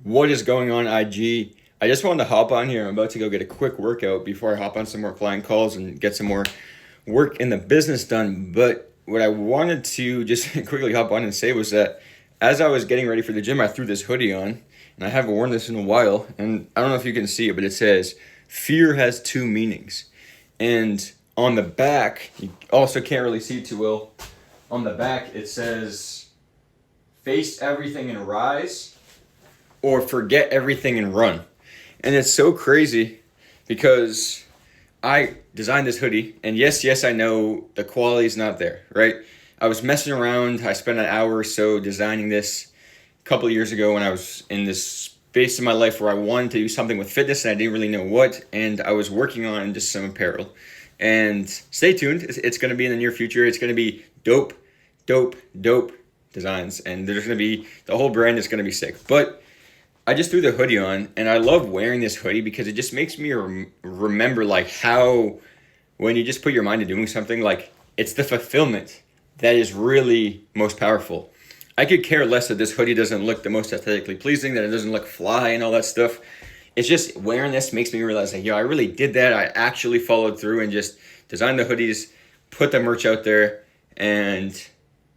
What is going on, IG? I just wanted to hop on here. I'm about to go get a quick workout before I hop on some more client calls and get some more work in the business done. But what I wanted to just quickly hop on and say was that as I was getting ready for the gym, I threw this hoodie on, and I haven't worn this in a while. And I don't know if you can see it, but it says, "Fear has two meanings." And on the back, you also can't really see it too well. On the back, it says, "Face everything and rise," or "forget everything and run." And it's so crazy because I designed this hoodie, and yes, I know the quality's not there, right? I was messing around. I spent an hour or so designing this a couple of years ago when I was in this space in my life where I wanted to do something with fitness and I didn't really know what, and I was working on just some apparel. And stay tuned. It's going to be in the near future. It's going to be dope designs, and there's going to be, the whole brand is going to be sick. But I just threw the hoodie on, and I love wearing this hoodie because it just makes me remember like how when you just put your mind to doing something, like it's the fulfillment that is really most powerful. I could care less that this hoodie doesn't look the most aesthetically pleasing, that it doesn't look fly and all that stuff. It's just wearing this makes me realize like, I really did that. I actually followed through and just designed the hoodies, put the merch out there. And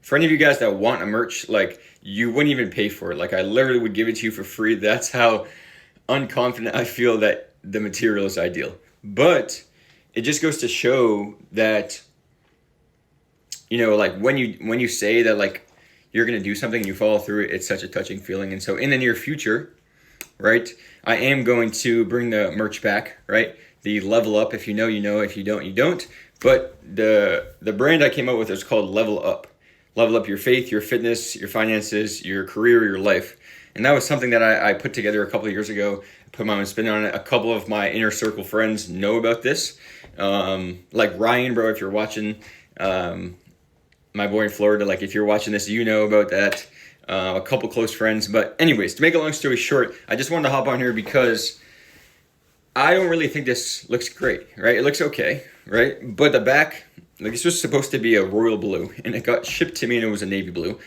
for any of you guys that want a merch, like, you wouldn't even pay for it. Like, I literally would give it to you for free. That's how unconfident I feel that the material is ideal. But it just goes to show that, like when you say that like you're gonna do something and you follow through, it's such a touching feeling. And so in the near future, right, I am going to bring the merch back, right? The Level Up. If you know, you know. If you don't, you don't. But the brand I came up with is called Level Up. Level up your faith, your fitness, your finances, your career, your life. And that was something that I put together a couple of years ago. Put my own spin on it. A couple of my inner circle friends know about this. Like Ryan, bro, if you're watching, my boy in Florida, like if you're watching this, you know about that. A couple close friends. But anyways, to make a long story short, I just wanted to hop on here because I don't really think this looks great, right? It looks okay, right? But the back, like, this was supposed to be a royal blue, and it got shipped to me and it was a navy blue.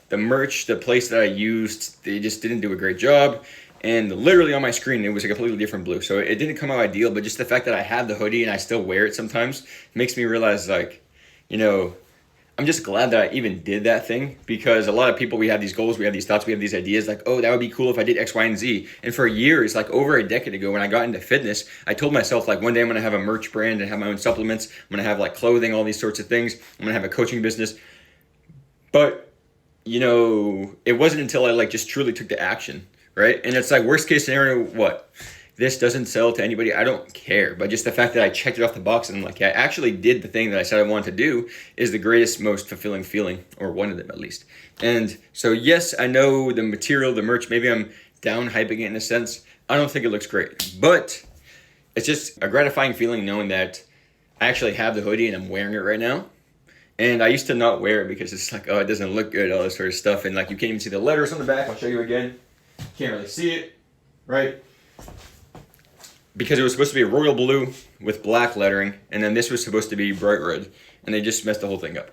The merch, the place that I used, they just didn't do a great job. And literally on my screen, it was a completely different blue. So it didn't come out ideal, but just the fact that I have the hoodie and I still wear it sometimes makes me realize, like, I'm just glad that I even did that thing, because a lot of people, we have these goals, we have these thoughts, we have these ideas like, oh, that would be cool if I did X, Y, and Z. And for years, like over a decade ago when I got into fitness, I told myself like one day I'm going to have a merch brand and have my own supplements. I'm going to have like clothing, all these sorts of things. I'm going to have a coaching business. But, it wasn't until I like just truly took the action, right? And it's like worst case scenario, what? This doesn't sell to anybody, I don't care. But just the fact that I checked it off the box and I'm like, yeah, I actually did the thing that I said I wanted to do is the greatest, most fulfilling feeling, or one of them at least. And so, yes, I know the material, the merch, maybe I'm down hyping it in a sense. I don't think it looks great, but it's just a gratifying feeling knowing that I actually have the hoodie and I'm wearing it right now. And I used to not wear it because it's like, oh, it doesn't look good, all this sort of stuff. And like, you can't even see the letters on the back. I'll show you again. Can't really see it, right? Because it was supposed to be a royal blue with black lettering, and then this was supposed to be bright red, and they just messed the whole thing up.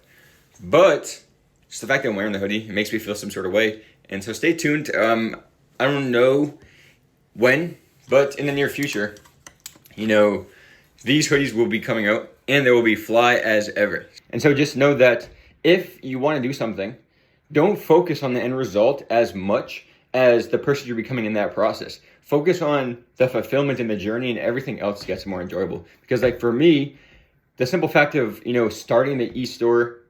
But just the fact that I'm wearing the hoodie, it makes me feel some sort of way. And so stay tuned. I don't know when, but in the near future, these hoodies will be coming out, and they will be fly as ever. And so just know that if you want to do something, don't focus on the end result as much as the person you're becoming in that process. Focus on the fulfillment in the journey, and everything else gets more enjoyable. Because like for me, the simple fact of, starting the e-store,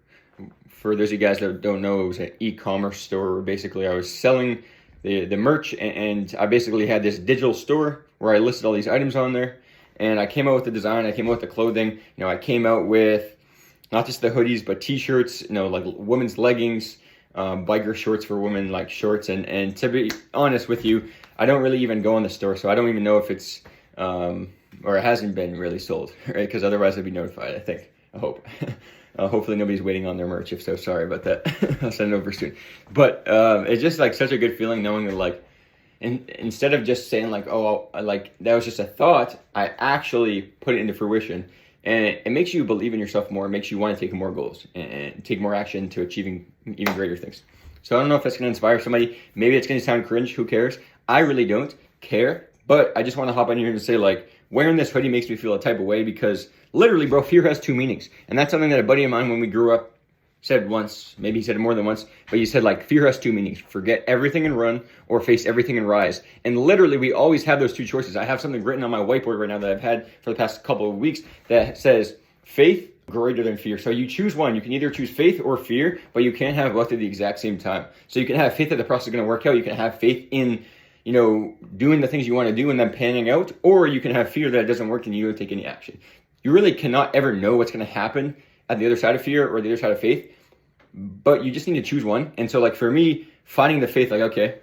for those of you guys that don't know, it was an e-commerce store where basically I was selling the merch, and I basically had this digital store where I listed all these items on there. And I came out with the design, I came out with the clothing, I came out with not just the hoodies, but t-shirts, like women's leggings, biker shorts for women, like shorts. And to be honest with you, I don't really even go in the store, so I don't even know if it's, or it hasn't been really sold, right? Because otherwise I'd be notified, I think. I hope. Hopefully nobody's waiting on their merch. If so, sorry about that. I'll send it over soon. But it's just like such a good feeling knowing that like, instead of just saying like, oh, like that was just a thought, I actually put it into fruition. And it makes you believe in yourself more. It makes you want to take more goals and take more action to achieving even greater things. So I don't know if that's going to inspire somebody. Maybe it's going to sound cringe. Who cares? I really don't care, but I just want to hop on here and say, like, wearing this hoodie makes me feel a type of way because literally, bro, fear has two meanings. And that's something that a buddy of mine, when we grew up, said once, maybe he said it more than once, but he said, like, fear has two meanings: forget everything and run, or face everything and rise. And literally, we always have those two choices. I have something written on my whiteboard right now that I've had for the past couple of weeks that says faith greater than fear. So you choose one. You can either choose faith or fear, but you can't have both at the exact same time. So you can have faith that the process is going to work out. You can have faith in, doing the things you want to do and then panning out, or you can have fear that it doesn't work and you don't take any action. You really cannot ever know what's going to happen at the other side of fear or the other side of faith, but you just need to choose one. And so, like, for me, finding the faith, like, okay,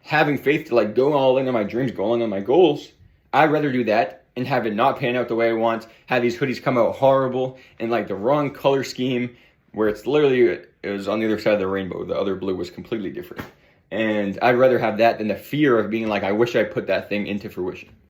having faith to, like, go all in on my dreams, go all in on my goals, I'd rather do that and have it not pan out the way I want, have these hoodies come out horrible and, like, the wrong color scheme where it was on the other side of the rainbow. The other blue was completely different. And I'd rather have that than the fear of being like, I wish I put that thing into fruition.